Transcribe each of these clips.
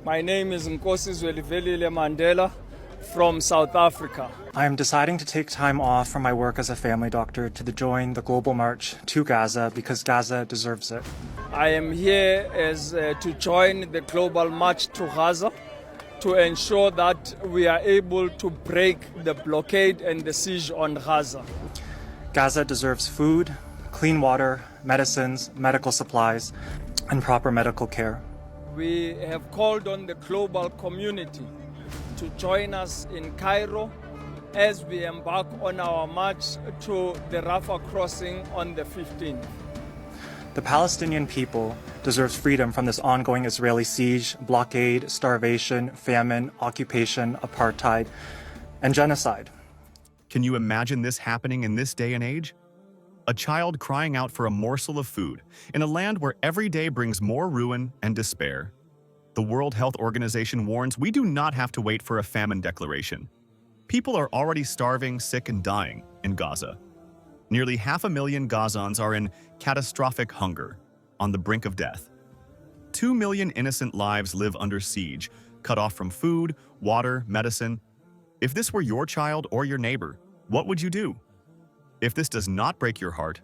My name is Nkosi Zwelivelile Mandela from South Africa. I am deciding to take time off from my work as a family doctor to join the global march to Gaza because Gaza deserves it. I am here to join the global march to Gaza to ensure that we are able to break the blockade and the siege on Gaza. Gaza deserves food, clean water, medicines, medical supplies, and proper medical care. We have called on the global community to join us in Cairo as we embark on our march to the Rafah crossing on the 15th. The Palestinian people deserves freedom from this ongoing Israeli siege, blockade, starvation, famine, occupation, apartheid, and genocide. Can you imagine this happening in this day and age? A child crying out for a morsel of food in a land where every day brings more ruin and despair. The World Health Organization warns we do not have to wait for a famine declaration. People are already starving, sick, and dying in Gaza. Nearly 500,000 Gazans are in catastrophic hunger, on the brink of death. 2 million innocent lives live under siege, cut off from food, water, medicine. If this were your child or your neighbor, what would you do? If this does not break your heart,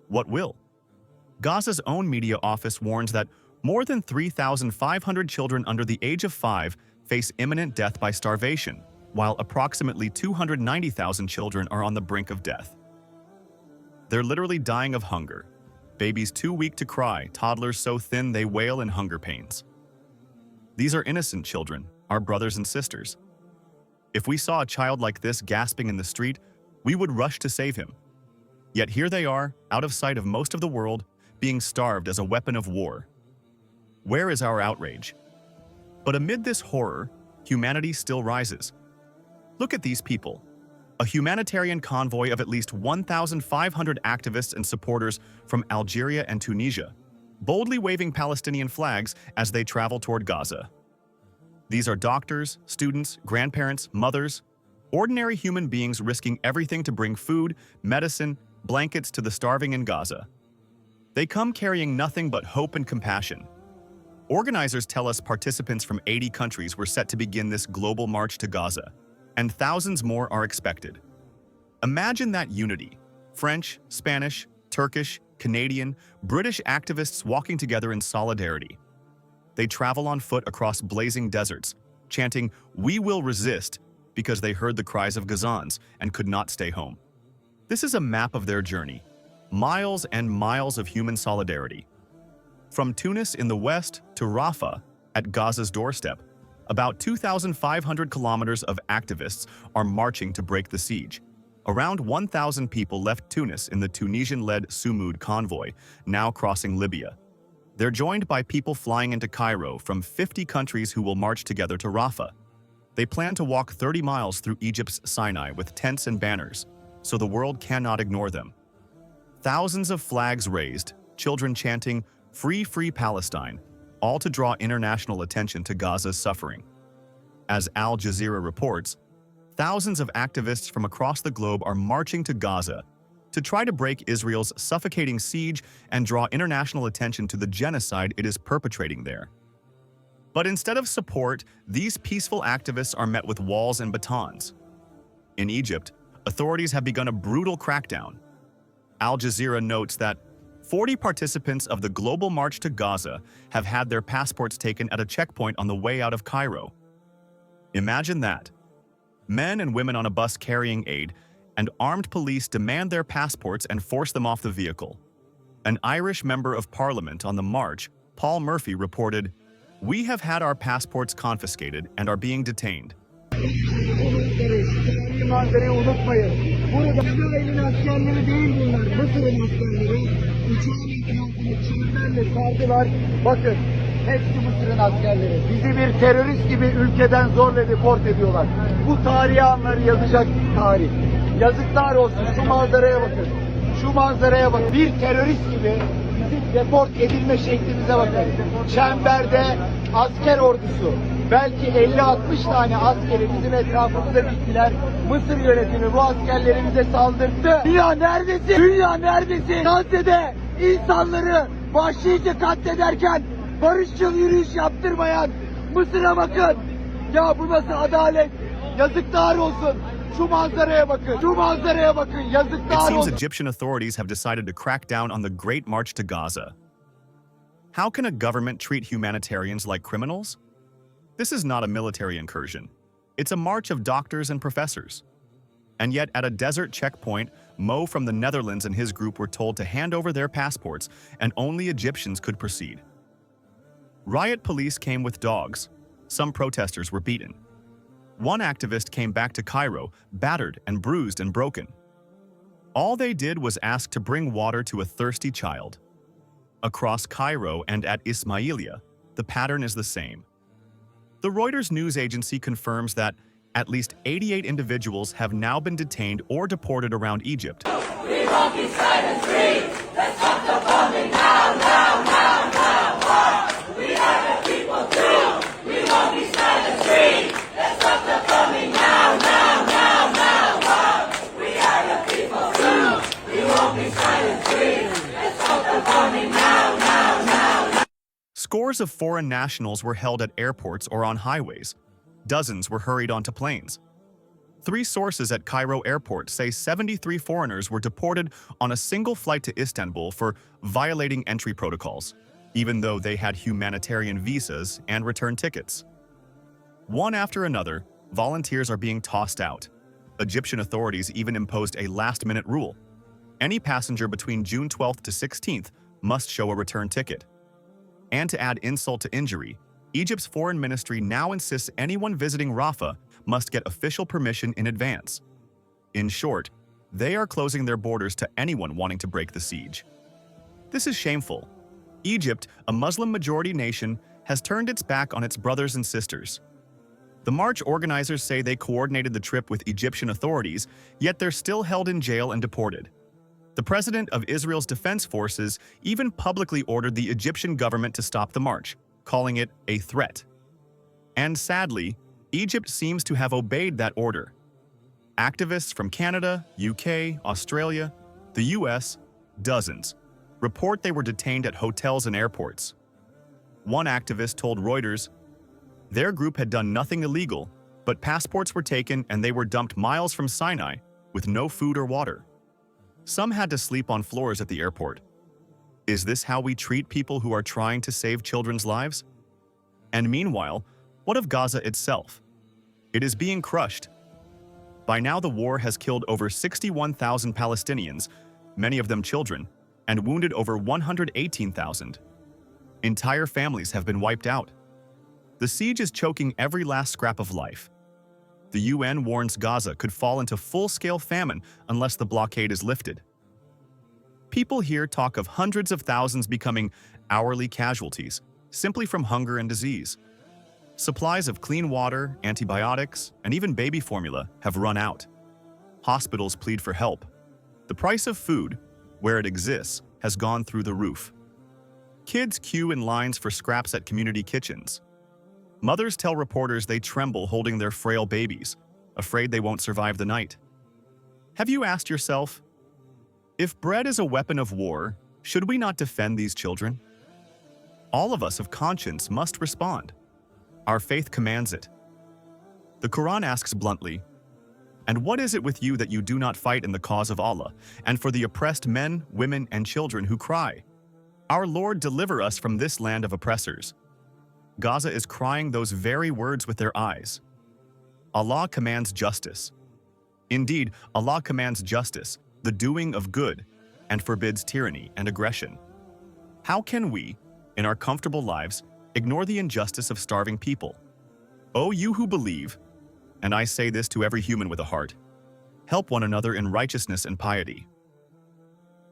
what will? Gaza's own media office warns that more than 3,500 children under the age of 5 face imminent death by starvation, while approximately 290,000 children are on the brink of death. They're literally dying of hunger. Babies too weak to cry, toddlers so thin they wail in hunger pains. These are innocent children, our brothers and sisters. If we saw a child like this gasping in the street, we would rush to save him. Yet here they are, out of sight of most of the world, being starved as a weapon of war. Where is our outrage? But amid this horror, humanity still rises. Look at these people. A humanitarian convoy of at least 1,500 activists and supporters from Algeria and Tunisia, boldly waving Palestinian flags as they travel toward Gaza. These are doctors, students, grandparents, mothers, ordinary human beings risking everything to bring food, medicine, blankets to the starving in Gaza. They come carrying nothing but hope and compassion. Organizers tell us participants from 80 countries were set to begin this global march to Gaza, and thousands more are expected. Imagine that unity. French, Spanish, Turkish, Canadian, British activists walking together in solidarity. They travel on foot across blazing deserts, chanting, "We will resist," because they heard the cries of Gazans and could not stay home. This is a map of their journey, miles and miles of human solidarity. From Tunis in the west to Rafah at Gaza's doorstep, about 2,500 kilometers of activists are marching to break the siege. Around 1,000 people left Tunis in the Tunisian-led Sumud convoy, now crossing Libya. They're joined by people flying into Cairo from 50 countries who will march together to Rafah. They plan to walk 30 miles through Egypt's Sinai with tents and banners, so the world cannot ignore them. Thousands of flags raised, children chanting, "Free, free Palestine," all to draw international attention to Gaza's suffering. As Al Jazeera reports, thousands of activists from across the globe are marching to Gaza to try to break Israel's suffocating siege and draw international attention to the genocide it is perpetrating there. But instead of support, these peaceful activists are met with walls and batons. In Egypt, authorities have begun a brutal crackdown. Al Jazeera notes that 40 participants of the global march to Gaza have had their passports taken at a checkpoint on the way out of Cairo. Imagine that. Men and women on a bus carrying aid, and armed police demand their passports and force them off the vehicle. An Irish member of parliament on the march, Paul Murphy, reported, "We have had our passports confiscated and are being detained." Manzarayı unutmayın. Burada İsrail'in askerleri değil bunlar. Mısır'ın askerleri. Uçağın etrafını çivilerle sardılar. Bakın, hepsi Mısır'ın askerleri. Bizi bir terörist gibi ülkeden zorla deport ediyorlar. Bu tarihi anları yazacak tarih. Yazıklar olsun. Şu manzaraya bakın. Şu manzaraya bakın. Bir terörist gibi bizim deport edilme şeklimize bakın. Çemberde asker ordusu. Belki 50-60 tane askeri bizim etrafımıza diktiler. Mısır yönetimi bu askerlerimize saldırdı. Dünya neredesin? Dünya neredesin? Gazze'de insanları vahşice katlederken barışçıl yürüyüş yaptırmayan Mısır'a bakın. Ya bu nasıl adalet? Yazıklar olsun. Şu manzaraya bakın. Şu manzaraya bakın. It Yazıklar seems olsun. Egyptian authorities have decided to crack down on the Great March to Gaza. How can a government treat humanitarians like criminals? This is not a military incursion. It's a march of doctors and professors. And yet, at a desert checkpoint, Mo from the Netherlands and his group were told to hand over their passports and only Egyptians could proceed. Riot police came with dogs. Some protesters were beaten. One activist came back to Cairo, battered and bruised and broken. All they did was ask to bring water to a thirsty child. Across Cairo and at Ismailia, the pattern is the same. The Reuters news agency confirms that at least 88 individuals have now been detained or deported around Egypt. We won't be silent free. Let's stop the bombing now, now, now, now, now. We are the people too. We won't be silent free. Let's stop the bombing now, now, now, now, now. We are the people too. We won't be silent free. Let's stop the bombing now, now, now, now. Scores of foreign nationals were held at airports or on highways. Dozens were hurried onto planes. 3 sources at Cairo airport say 73 foreigners were deported on a single flight to Istanbul for violating entry protocols, even though they had humanitarian visas and return tickets. One after another, volunteers are being tossed out. Egyptian authorities even imposed a last-minute rule. Any passenger between June 12th to 16th must show a return ticket. And to add insult to injury, Egypt's foreign ministry now insists anyone visiting Rafah must get official permission in advance. In short, they are closing their borders to anyone wanting to break the siege. This is shameful. Egypt, a Muslim-majority nation, has turned its back on its brothers and sisters. The march organizers say they coordinated the trip with Egyptian authorities, yet they're still held in jail and deported. The president of Israel's defense forces even publicly ordered the Egyptian government to stop the march, calling it a threat. And sadly, Egypt seems to have obeyed that order. Activists from Canada, UK, Australia, the US, dozens, report they were detained at hotels and airports. One activist told Reuters their group had done nothing illegal, but passports were taken and they were dumped miles from Sinai with no food or water. Some had to sleep on floors at the airport. Is this how we treat people who are trying to save children's lives? And meanwhile, what of Gaza itself? It is being crushed. By now, the war has killed over 61,000 Palestinians, many of them children, and wounded over 118,000. Entire families have been wiped out. The siege is choking every last scrap of life. The UN warns Gaza could fall into full-scale famine unless the blockade is lifted. People here talk of hundreds of thousands becoming hourly casualties, simply from hunger and disease. Supplies of clean water, antibiotics, and even baby formula have run out. Hospitals plead for help. The price of food, where it exists, has gone through the roof. Kids queue in lines for scraps at community kitchens. Mothers tell reporters they tremble holding their frail babies, afraid they won't survive the night. Have you asked yourself, if bread is a weapon of war, should we not defend these children? All of us of conscience must respond. Our faith commands it. The Qur'an asks bluntly, "And what is it with you that you do not fight in the cause of Allah, and for the oppressed men, women, and children who cry, 'Our Lord, deliver us from this land of oppressors'?" Gaza is crying those very words with their eyes. Allah commands justice. Indeed, Allah commands justice, the doing of good, and forbids tyranny and aggression. How can we, in our comfortable lives, ignore the injustice of starving people? O you who believe, and I say this to every human with a heart, help one another in righteousness and piety.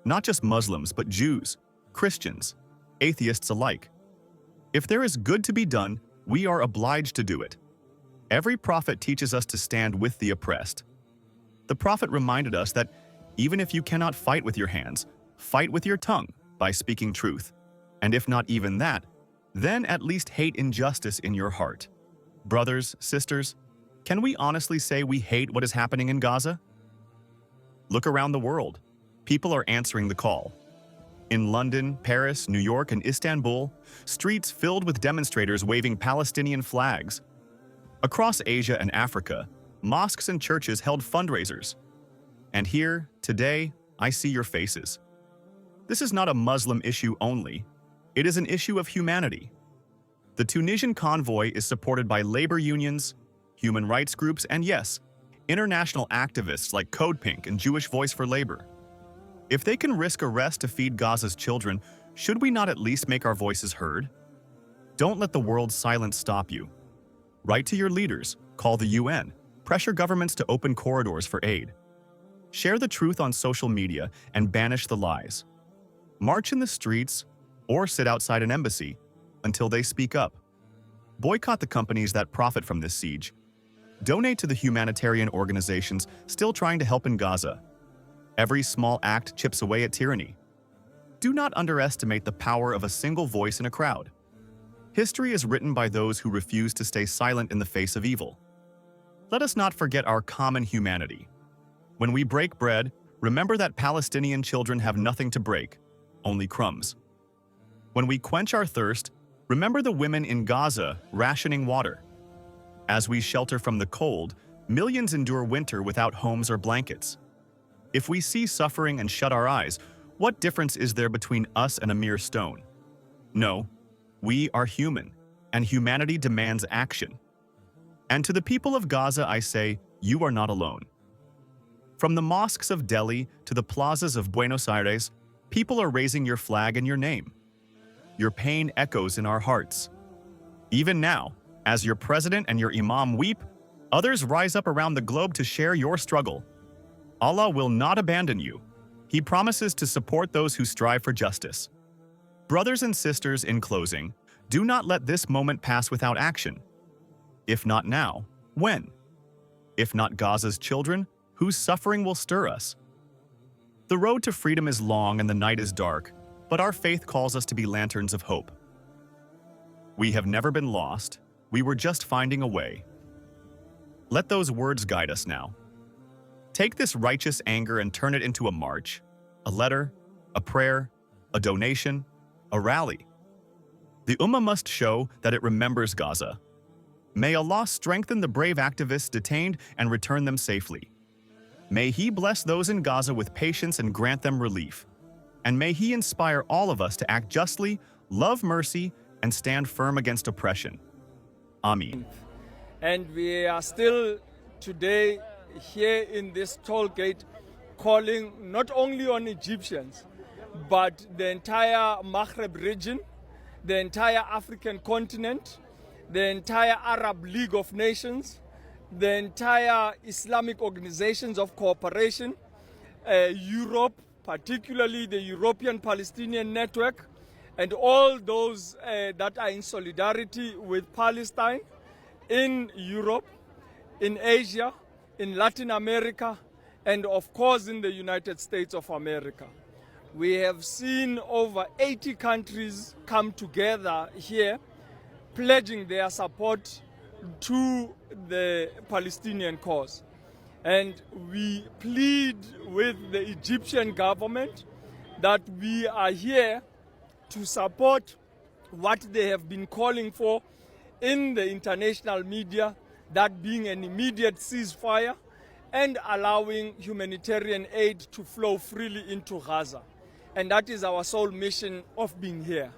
Not just Muslims, but Jews, Christians, atheists alike. If there is good to be done, we are obliged to do it. Every prophet teaches us to stand with the oppressed. The prophet reminded us that even if you cannot fight with your hands, fight with your tongue by speaking truth. And if not even that, then at least hate injustice in your heart. Brothers, sisters, can we honestly say we hate what is happening in Gaza? Look around the world. People are answering the call. In London, Paris, New York, and Istanbul, streets filled with demonstrators waving Palestinian flags. Across Asia and Africa, mosques and churches held fundraisers. And here, today, I see your faces. This is not a Muslim issue only. It is an issue of humanity. The Tunisian convoy is supported by labor unions, human rights groups, and yes, international activists like Code Pink and Jewish Voice for Labor. If they can risk arrest to feed Gaza's children, should we not at least make our voices heard? Don't let the world's silence stop you. Write to your leaders, call the UN, pressure governments to open corridors for aid. Share the truth on social media and banish the lies. March in the streets or sit outside an embassy until they speak up. Boycott the companies that profit from this siege. Donate to the humanitarian organizations still trying to help in Gaza. Every small act chips away at tyranny. Do not underestimate the power of a single voice in a crowd. History is written by those who refuse to stay silent in the face of evil. Let us not forget our common humanity. When we break bread, remember that Palestinian children have nothing to break, only crumbs. When we quench our thirst, remember the women in Gaza rationing water. As we shelter from the cold, millions endure winter without homes or blankets. If we see suffering and shut our eyes, what difference is there between us and a mere stone? No, we are human, and humanity demands action. And to the people of Gaza, I say, you are not alone. From the mosques of Delhi to the plazas of Buenos Aires, people are raising your flag and your name. Your pain echoes in our hearts. Even now, as your president and your imam weep, others rise up around the globe to share your struggle. Allah will not abandon you. He promises to support those who strive for justice. Brothers and sisters, in closing, do not let this moment pass without action. If not now, when? If not Gaza's children, whose suffering will stir us? The road to freedom is long and the night is dark, but our faith calls us to be lanterns of hope. We have never been lost. We were just finding a way. Let those words guide us now. Take this righteous anger and turn it into a march, a letter, a prayer, a donation, a rally. The Ummah must show that it remembers Gaza. May Allah strengthen the brave activists detained and return them safely. May He bless those in Gaza with patience and grant them relief. And may He inspire all of us to act justly, love mercy, and stand firm against oppression. Amen. And we are still today here in this toll gate calling not only on Egyptians, but the entire Maghreb region, the entire African continent, the entire Arab League of Nations, the entire Islamic organizations of cooperation, Europe, particularly the European Palestinian Network, and all those that are in solidarity with Palestine in Europe, in Asia, in Latin America, and of course in the United States of America. We have seen over 80 countries come together here, pledging their support to the Palestinian cause. And we plead with the Egyptian government that we are here to support what they have been calling for in the international media, that being an immediate ceasefire and allowing humanitarian aid to flow freely into Gaza. And that is our sole mission of being here.